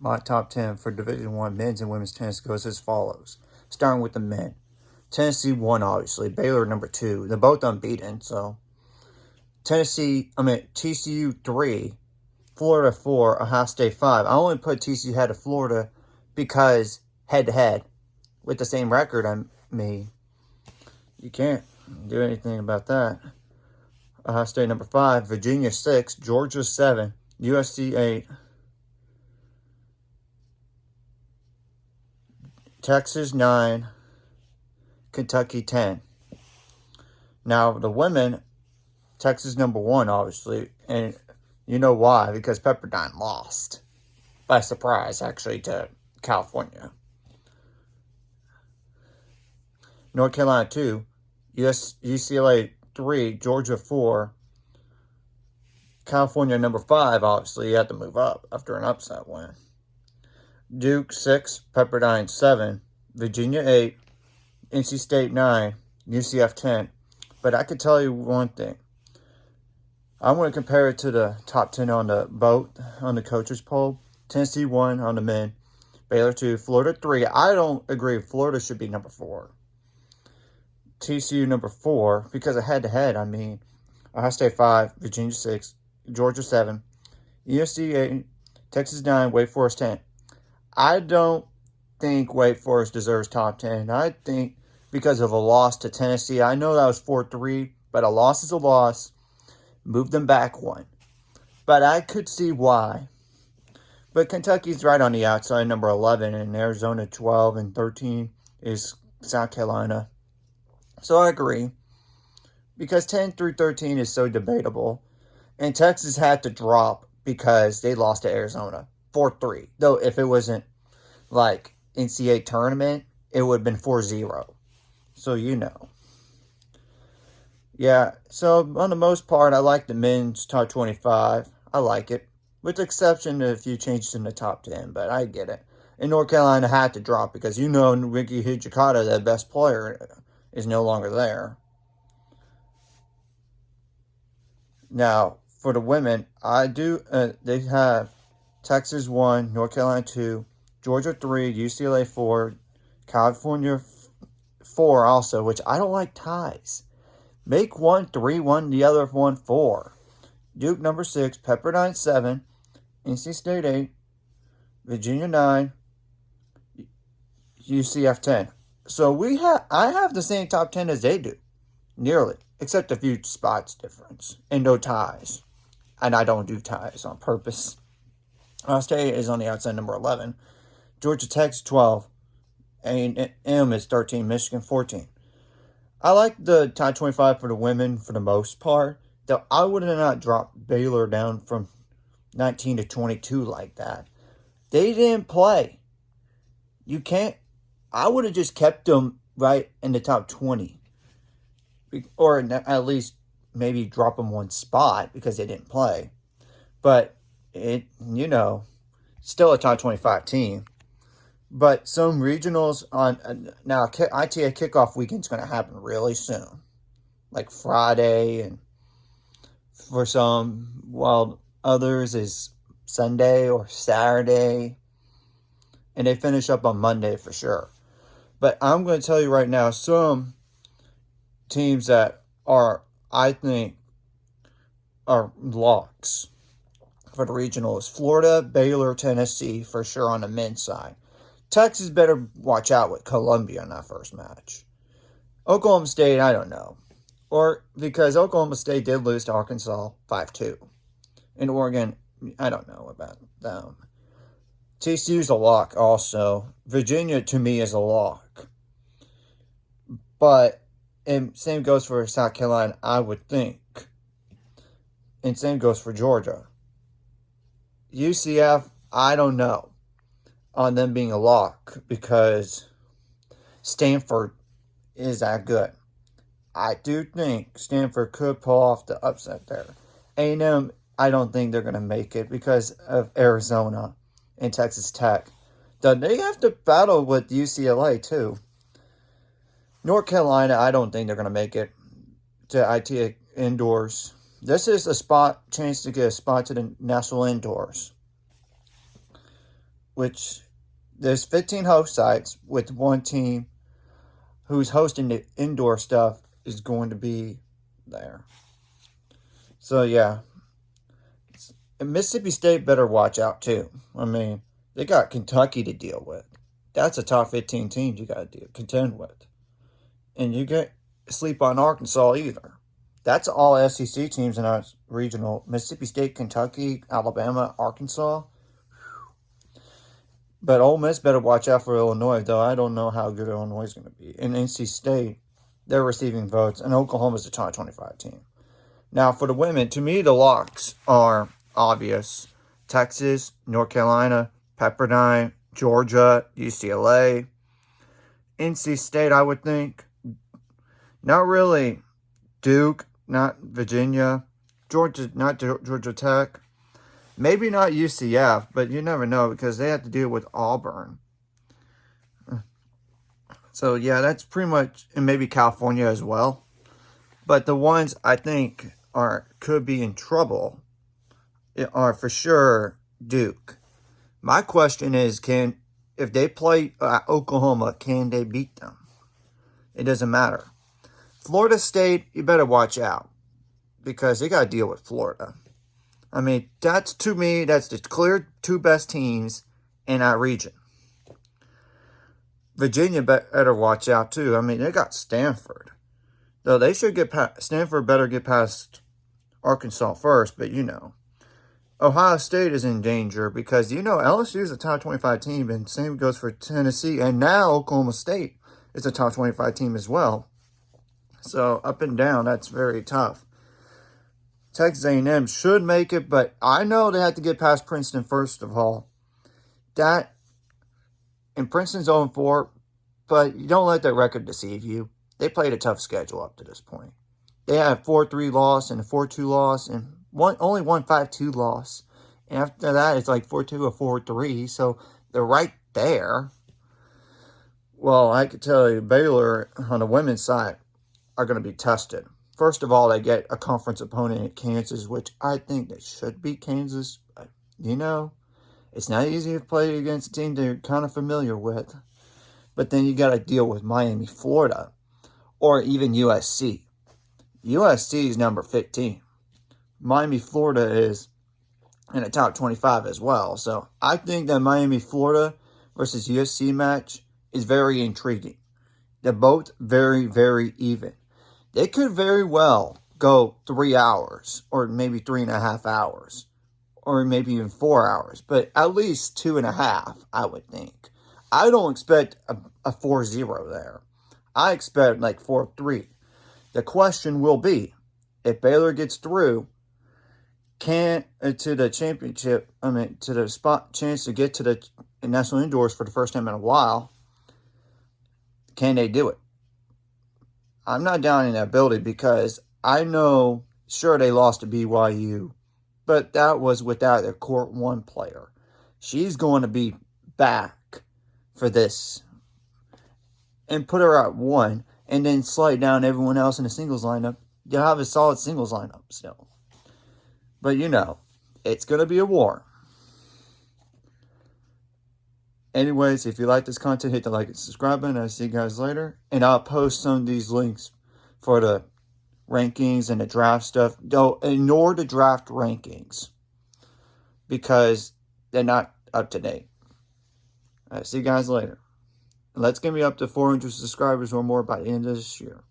My top 10 for Division I men's and women's tennis goes as follows. Starting with the men. Tennessee 1, obviously. Baylor number 2. They're both unbeaten, so. TCU 3. Florida 4. Ohio State 5. I only put TCU ahead of Florida because head-to-head. With the same record, you can't do anything about that. Ohio State number 5. Virginia 6. Georgia 7. USC 8. Texas 9, Kentucky 10. Now, the women, Texas number 1, obviously. And you know why? Because Pepperdine lost. By surprise, actually, to California. North Carolina 2, UCLA 3, Georgia 4. California number 5, obviously, you had to move up after an upset win. Duke 6, Pepperdine 7, Virginia 8, NC State 9, UCF 10. But I could tell you one thing. I want to compare it to the top 10 on the coaches poll. Tennessee 1 on the men, Baylor 2, Florida 3. I don't agree. Florida should be number 4. TCU number 4 because of head-to-head. Ohio State 5, Virginia 6, Georgia 7, USC 8, Texas 9, Wake Forest 10. I don't think Wake Forest deserves top 10. I think because of a loss to Tennessee. I know that was 4-3, but a loss is a loss. Move them back 1. But I could see why. But Kentucky's right on the outside, number 11, and Arizona 12 and 13 is South Carolina. So I agree. Because 10 through 13 is so debatable. And Texas had to drop because they lost to Arizona. 4-3. Though if it wasn't like NCAA tournament, it would have been 4-0. So you know. Yeah, so on the most part, I like the men's top 25. I like it. With the exception of a few changes in the top 10, but I get it. And North Carolina had to drop because Ricky Hijikata, the best player, is no longer there. Now, for the women, they have Texas 1, North Carolina 2, Georgia 3, UCLA 4, California 4 also, which I don't like ties. Make one 3-1, the other one 4. Duke number 6, Pepperdine 7, NC State 8, Virginia 9, UCF 10. So I have the same top 10 as they do, nearly, except a few spots difference and no ties. And I don't do ties on purpose. Ohio State is on the outside, number 11. Georgia Tech's 12. A&M is 13. Michigan 14. I like the top 25 for the women for the most part. Though I would have not dropped Baylor down from 19 to 22 like that. They didn't play. I would have just kept them right in the top 20. Or at least maybe drop them one spot because they didn't play. But still a top 25 team. But some regionals now ITA kickoff weekend is going to happen really soon. Like Friday, and for some, while others is Sunday or Saturday. And they finish up on Monday for sure. But I'm going to tell you right now, some teams that I think are locks for the regionals. Florida, Baylor, Tennessee for sure on the men's side. Texas better watch out with Columbia in that first match. Oklahoma State, I don't know. Or because Oklahoma State did lose to Arkansas 5-2. And Oregon, I don't know about them. TCU's a lock also. Virginia, to me, is a lock. And same goes for South Carolina, I would think. And same goes for Georgia. UCF, I don't know on them being a lock because Stanford is that good. I do think Stanford could pull off the upset there. A&M, I don't think they're going to make it because of Arizona and Texas Tech. They have to battle with UCLA too. North Carolina, I don't think they're going to make it to ITA indoors. This is a chance to get a spot to the national indoors. which there's 15 host sites with one team who's hosting the indoor stuff is going to be there. So, yeah. And Mississippi State better watch out, too. I mean, they got Kentucky to deal with. That's a top 15 team you got to contend with. And you get sleep on Arkansas either. That's all SEC teams in our regional. Mississippi State, Kentucky, Alabama, Arkansas. But Ole Miss better watch out for Illinois, though. I don't know how good Illinois is going to be. And NC State, they're receiving votes. And Oklahoma's the top 25 team. Now, for the women, to me, the locks are obvious. Texas, North Carolina, Pepperdine, Georgia, UCLA. NC State, I would think. Not really Duke, not Virginia. Georgia, not Georgia Tech. Maybe not UCF, but you never know because they have to deal with Auburn. So, yeah, that's pretty much, and maybe California as well. But the ones I think could be in trouble are for sure Duke. My question is, if they play Oklahoma, can they beat them? It doesn't matter. Florida State, you better watch out because they got to deal with Florida. I mean, to me, that's the clear two best teams in that region. Virginia better watch out, too. I mean, they got Stanford. Though they should get past, Stanford better get past Arkansas first, but you know. Ohio State is in danger because, you know, LSU is a top 25 team, and same goes for Tennessee. And now Oklahoma State is a top 25 team as well. So, up and down, that's very tough. Texas A&M should make it, but I know they have to get past Princeton first of all. And Princeton's 0-4, but you don't let that record deceive you. They played a tough schedule up to this point. They had a 4-3 loss and a 4-2 loss and only one 5-2 loss. And after that, it's like 4-2 or 4-3, so they're right there. Well, I could tell you, Baylor on the women's side are going to be tested. First of all, they get a conference opponent at Kansas, which I think they should beat Kansas. But, you know, it's not easy to play against a team they're kind of familiar with. But then you got to deal with Miami, Florida, or even USC. USC is number 15. Miami, Florida is in the top 25 as well. So I think that Miami, Florida versus USC match is very intriguing. They're both very, very even. They could very well go 3 hours or maybe 3.5 hours or maybe even 4 hours, but at least 2.5, I would think. I don't expect a 4-0 there. I expect like 4-3. The question will be, if Baylor gets through, to the championship, to the chance to get to the national indoors for the first time in a while, can they do it? I'm not doubting that ability because I know, sure, they lost to BYU, but that was without their Court 1 player. She's going to be back for this and put her at 1 and then slide down everyone else in the singles lineup. You'll have a solid singles lineup still. But, you know, it's going to be a war. Anyways, if you like this content, hit the like and subscribe button. I'll see you guys later. And I'll post some of these links for the rankings and the draft stuff. Don't ignore the draft rankings because they're not up to date. All right, see you guys later. And let's get me up to 400 subscribers or more by the end of this year.